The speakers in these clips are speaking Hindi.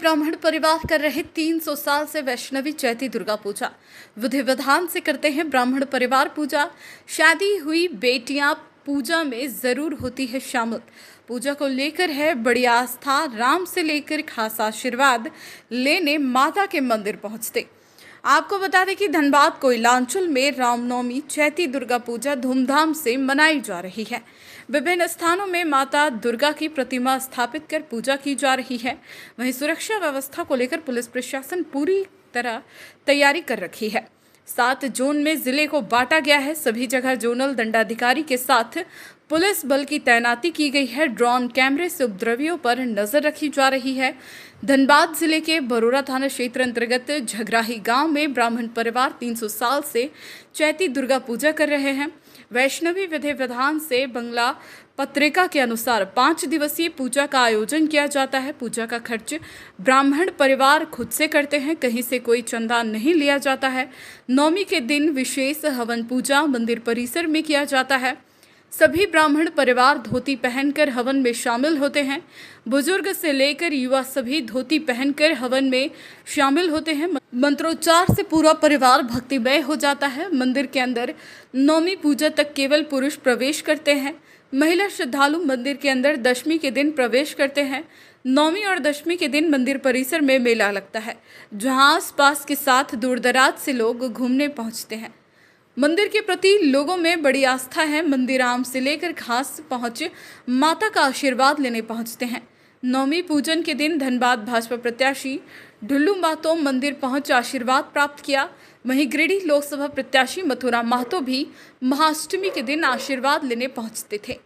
ब्राह्मण परिवार कर रहे 300 साल से वैष्णवी चैती दुर्गा पूजा। विधि विधान से करते हैं ब्राह्मण परिवार पूजा। शादी हुई बेटियां पूजा में जरूर होती है शामिल। पूजा को लेकर है बड़ी आस्था। राम से लेकर खास आशीर्वाद लेने माता के मंदिर पहुंचते। आपको बता दें कि धनबाद कोयलांचल में रामनवमी चैती दुर्गा पूजा धूमधाम से मनाई जा रही है। विभिन्न स्थानों में माता दुर्गा की प्रतिमा स्थापित कर पूजा की जा रही है। वहीं सुरक्षा व्यवस्था को लेकर पुलिस प्रशासन पूरी तरह तैयारी कर रखी है। 7 जोन में जिले को बांटा गया है। सभी जगह जोनल दंडाधिकारी के साथ पुलिस बल की तैनाती की गई है। ड्रोन कैमरे से उपद्रवियों पर नजर रखी जा रही है। धनबाद जिले के बरोरा थाना क्षेत्र अंतर्गत झगराही गांव में ब्राह्मण परिवार 300 साल से चैती दुर्गा पूजा कर रहे हैं। वैष्णवी विधि विधान से बंगला पत्रिका के अनुसार 5 दिवसीय पूजा का आयोजन किया जाता है। पूजा का खर्च ब्राह्मण परिवार खुद से करते हैं। कहीं से कोई चंदा नहीं लिया जाता है। नवमी के दिन विशेष हवन पूजा मंदिर परिसर में किया जाता है। सभी ब्राह्मण परिवार धोती पहनकर हवन में शामिल होते हैं। बुजुर्ग से लेकर युवा सभी धोती पहनकर हवन में शामिल होते हैं। मंत्रोच्चार से पूरा परिवार भक्तिमय हो जाता है। मंदिर के अंदर नवमी पूजा तक केवल पुरुष प्रवेश करते हैं। महिला श्रद्धालु मंदिर के अंदर दशमी के दिन प्रवेश करते हैं। नवमी और दशमी के दिन मंदिर परिसर में मेला लगता है, जहां आसपास के साथ दूर दराज से लोग घूमने पहुंचते हैं। मंदिर के प्रति लोगों में बड़ी आस्था है। मंदिर आम से लेकर खास पहुंच माता का आशीर्वाद लेने पहुंचते हैं। नवमी पूजन के दिन धनबाद भाजपा प्रत्याशी ढुल्लू महतो मंदिर पहुंच आशीर्वाद प्राप्त किया। वहीं गिरिडीह लोकसभा प्रत्याशी मथुरा महतो भी महाअष्टमी के दिन आशीर्वाद लेने पहुंचते थे।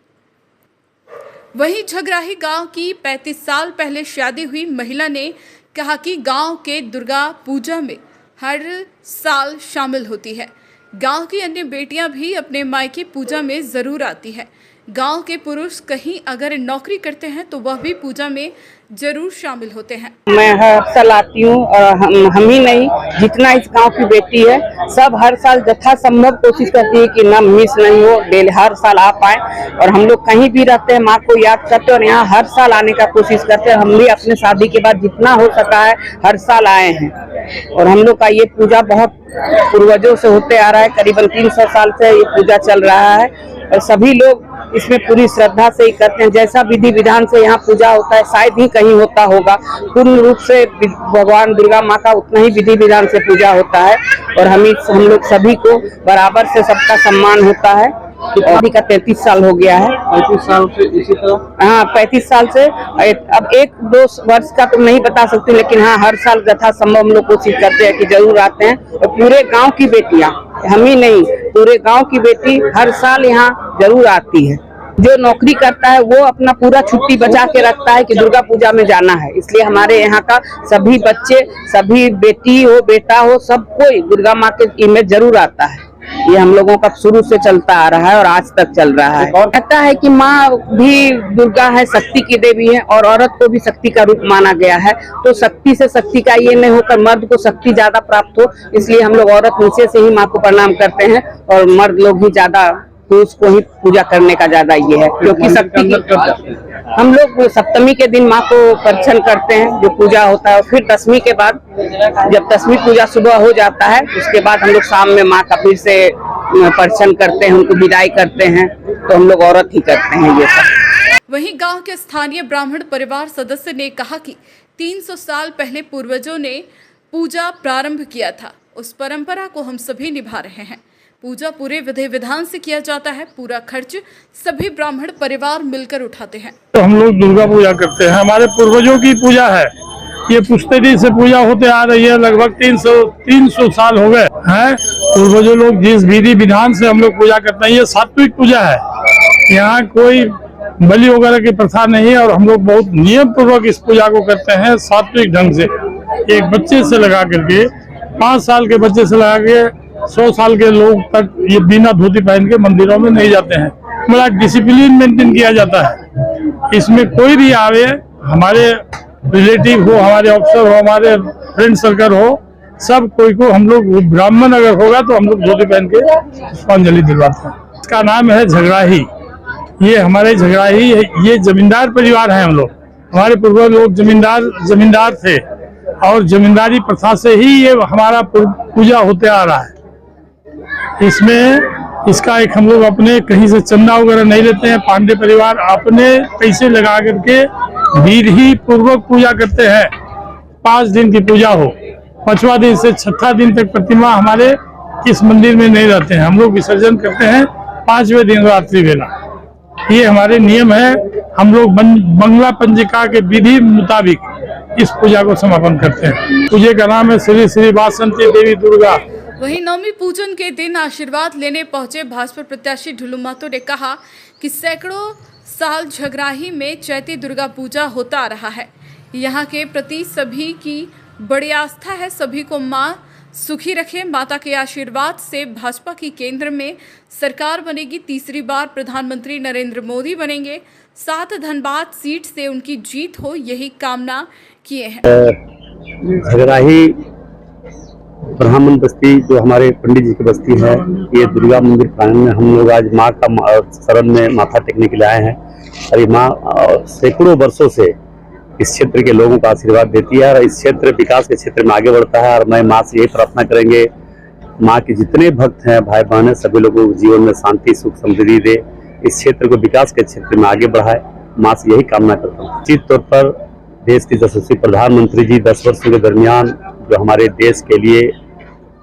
वहीं झगराही गांव की 35 साल पहले शादी हुई महिला ने कहा कि गांव के दुर्गा पूजा में हर साल शामिल होती है। गांव की अन्य बेटियां भी अपने मायके पूजा में जरूर आती है। गांव के पुरुष कहीं अगर नौकरी करते हैं तो वह भी पूजा में जरूर शामिल होते हैं। मैं हर साल आती हूँ और हम ही नहीं, जितना इस गांव की बेटी है सब हर साल यथासंभव कोशिश करती है कि ना मिस नहीं हो, डेली हर साल आ पाए। और हम लोग कहीं भी रहते हैं माँ को याद करते हैं और यहाँ हर साल आने का कोशिश करते हैं। हम भी अपने शादी के बाद जितना हो सका है हर साल आए हैं। और हम लोग का ये पूजा बहुत पूर्वजों से होते आ रहा है। करीबन 300 साल से ये पूजा चल रहा है और सभी लोग इसमें पूरी श्रद्धा से ही करते हैं। जैसा विधि विधान से यहाँ पूजा होता है शायद ही कहीं होता होगा। पूर्ण रूप से भगवान दुर्गा माँ का उतना ही विधि विधान से पूजा होता है और हम लोग सभी को बराबर से सबका सम्मान होता है। अभी का 33 साल हो गया है। 35 साल से इसी तरह? हाँ, 35 साल से। अब 1-2 वर्ष का तो नहीं बता सकती, लेकिन हाँ हर साल यथासंभव हम लोग कोशिश करते हैं कि जरूर आते हैं। और पूरे गांव की बेटियां, हम ही नहीं, पूरे गांव की बेटी हर साल यहाँ जरूर आती है। जो नौकरी करता है वो अपना पूरा छुट्टी बचा के रखता है कि दुर्गा पूजा में जाना है। इसलिए हमारे यहाँ का सभी बच्चे, सभी बेटी हो बेटा हो, सब कोई दुर्गा माँ के इमेज जरूर आता है। ये हम लोगों का शुरू से चलता आ रहा है और आज तक चल रहा है। और कहता है कि माँ भी दुर्गा है, शक्ति की देवी है और औरत को भी शक्ति का रूप माना गया है। तो शक्ति से शक्ति का ये नहीं होकर मर्द को शक्ति ज्यादा प्राप्त हो, इसलिए हम लोग औरत नीचे से ही माँ को प्रणाम करते हैं और मर्द लोग ही ज्यादा पुरुष को ही पूजा करने का ज्यादा ये है। क्योंकि शक्ति हम लोग सप्तमी के दिन माँ को परिछन करते हैं, जो पूजा होता है। और फिर दशमी के बाद जब दशमी पूजा सुबह हो जाता है उसके बाद हम लोग शाम में माँ का फिर से परिछन करते हैं, उनको विदाई करते हैं। तो हम लोग औरत ही करते हैं ये सब। वहीं गांव के स्थानीय ब्राह्मण परिवार सदस्य ने कहा कि 300 साल पहले पूर्वजों ने पूजा प्रारंभ किया था। उस परंपरा को हम सभी निभा रहे हैं। पूजा पूरे विधि विधान से किया जाता है। पूरा खर्च सभी ब्राह्मण परिवार मिलकर उठाते हैं। तो हम लोग दुर्गा पूजा करते हैं, हमारे पूर्वजों की पूजा है। ये पुश्तरी से पूजा होते आ रही है, लगभग 300 साल हो गए हैं। पूर्वजों लोग जिस विधि विधान से हम लोग पूजा करते हैं, ये सात्विक पूजा है। यहाँ कोई बलि वगैरह की प्रथा नहीं है और हम लोग बहुत नियम पूर्वक इस पूजा को करते हैं, सात्विक ढंग से। एक बच्चे से लगा करके 5 साल के बच्चे से लगा के 100 साल के लोग तक ये बिना धोती पहन के मंदिरों में नहीं जाते हैं। बड़ा डिसिप्लिन मेंटेन किया जाता है। इसमें कोई भी आवे, हमारे रिलेटिव हो, हमारे ऑफिसर हो, हमारे फ्रेंड सर्कल हो, सब कोई को हम लोग, ब्राह्मण अगर होगा तो हम लोग धोती पहन के पुष्पांजलि दिलवाते हैं। इसका नाम है झगराही। ये हमारे झगराही, ये जमींदार परिवार है हम लोग। हमारे पूर्वज लोग जमींदार थे और जमींदारी प्रथा से ही ये हमारा पूजा होते आ रहा है। इसमें इसका एक हम लोग अपने कहीं से चंदा वगैरह नहीं लेते हैं। पांडे परिवार अपने पैसे लगा करके विधि पूर्वक पूजा करते हैं। 5 दिन की पूजा हो, 5वां दिन से 6ठा दिन तक प्रतिमा हमारे इस मंदिर में नहीं रहते हैं। हम लोग विसर्जन करते हैं 5वें दिन रात्रि बेला। ये हमारे नियम है। हम लोग बंगला पंजिका के विधि मुताबिक इस पूजा को समापन करते हैं। पूजा का नाम है श्री श्री वासंती देवी दुर्गा। वहीं नवमी पूजन के दिन आशीर्वाद लेने पहुंचे भाजपा प्रत्याशी ढुलू महतो ने कहा कि सैकड़ों साल झगराही में चैती दुर्गा पूजा होता आ रहा है। यहाँ के प्रति सभी की बड़ी आस्था है। सभी को मां सुखी रखे। माता के आशीर्वाद से भाजपा की केंद्र में सरकार बनेगी। तीसरी बार प्रधानमंत्री नरेंद्र मोदी बनेंगे। 7 धनबाद सीट से उनकी जीत हो, यही कामना किए हैं। झगराही ब्राह्मण बस्ती जो हमारे पंडित जी की बस्ती है, ये दुर्गा मंदिर प्रांगण में हम लोग आज माँ का शरण में माथा टेकने के लिए आए हैं। और ये माँ सैकड़ों वर्षों से इस क्षेत्र के लोगों का आशीर्वाद देती है और इस क्षेत्र विकास के क्षेत्र में आगे बढ़ता है। और मैं माँ से यही प्रार्थना करेंगे, माँ के जितने भक्त हैं, भाई बहन, सभी लोगों को जीवन में शांति सुख समृद्धि दे, इस क्षेत्र को विकास के क्षेत्र में आगे बढ़ाए। माँ से यही कामना करता हूँ। निश्चित तौर पर देश के यशस्वी प्रधानमंत्री जी 10 वर्षों के दरमियान जो हमारे देश के लिए,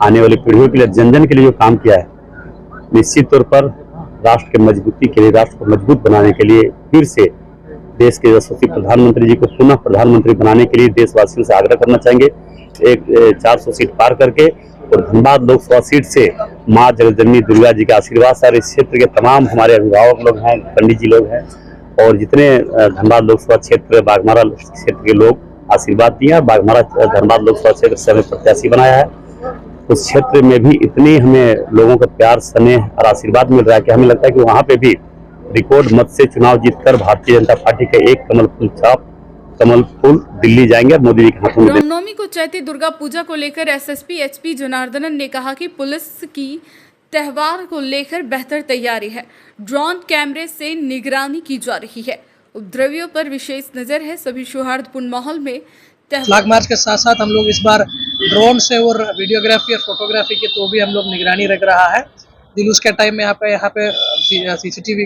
आने वाली पीढ़ियों के लिए, जन जन के लिए जो काम किया है, निश्चित तौर पर राष्ट्र की मजबूती के लिए, राष्ट्र को मजबूत बनाने के लिए फिर से देश के यशस्वी प्रधानमंत्री जी को पुनः प्रधानमंत्री बनाने के लिए देशवासियों से आग्रह करना चाहेंगे। 400 सीट पार करके और धनबाद लोकसभा सीट से माँ जगदम्बा दुर्गा जी का आशीर्वाद सर इस क्षेत्र के तमाम हमारे अभिभावक लोग हैं, पंडित जी लोग हैं और जितने धनबाद लोकसभा क्षेत्र, बाघमारा क्षेत्र के लोग आशीर्वाद दिया। बाघमारा धनबाद लोकसभा क्षेत्र से हमें प्रत्याशी बनाया है। उस क्षेत्र में भी इतनी हमें लोगों का प्यार, स्नेह और आशीर्वाद मिल रहा है कि हमें लगता है कि वहाँ पे भी रिकॉर्ड मत से चुनाव जीतकर भारतीय जनता पार्टी का एक कमल फूल दिल्ली जाएंगे और मोदी जी के हाथों में। रामनवमी को चैती दुर्गा पूजा को लेकर एसएसपी एचपी जनार्दनन ने कहा कि पुलिस की त्योहार को लेकर बेहतर तैयारी है। ड्रोन कैमरे से निगरानी की जा रही है। उपद्रवियों पर विशेष नजर है। सभी सौहार्दपूर्ण माहौल में फ्लैग मार्च के साथ साथ हम लोग इस बार ड्रोन से और वीडियोग्राफी और फोटोग्राफी के तो भी हम लोग निगरानी रख रहा है। जुलूस के टाइम में यहाँ पे सीसीटीवी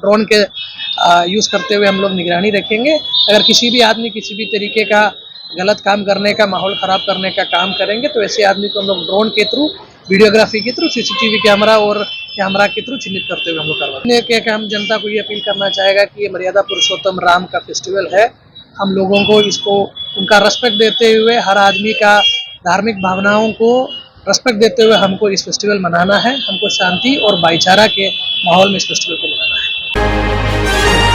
ड्रोन के यूज़ करते हुए हम लोग निगरानी रखेंगे। अगर किसी भी आदमी किसी भी तरीके का गलत काम करने का, माहौल ख़राब करने का काम करेंगे तो ऐसे आदमी को हम लोग ड्रोन के थ्रू, वीडियोग्राफी के थ्रू, सीसीटीवी कैमरा के थ्रू चिन्हित करते हुए हम लोग करवाएंगे। कि हम जनता को ये अपील करना चाहेगा कि ये मर्यादा पुरुषोत्तम राम का फेस्टिवल है। हम लोगों को इसको उनका रेस्पेक्ट देते हुए, हर आदमी का धार्मिक भावनाओं को रेस्पेक्ट देते हुए हमको इस फेस्टिवल मनाना है। हमको शांति और भाईचारा के माहौल में इस फेस्टिवल को मनाना है।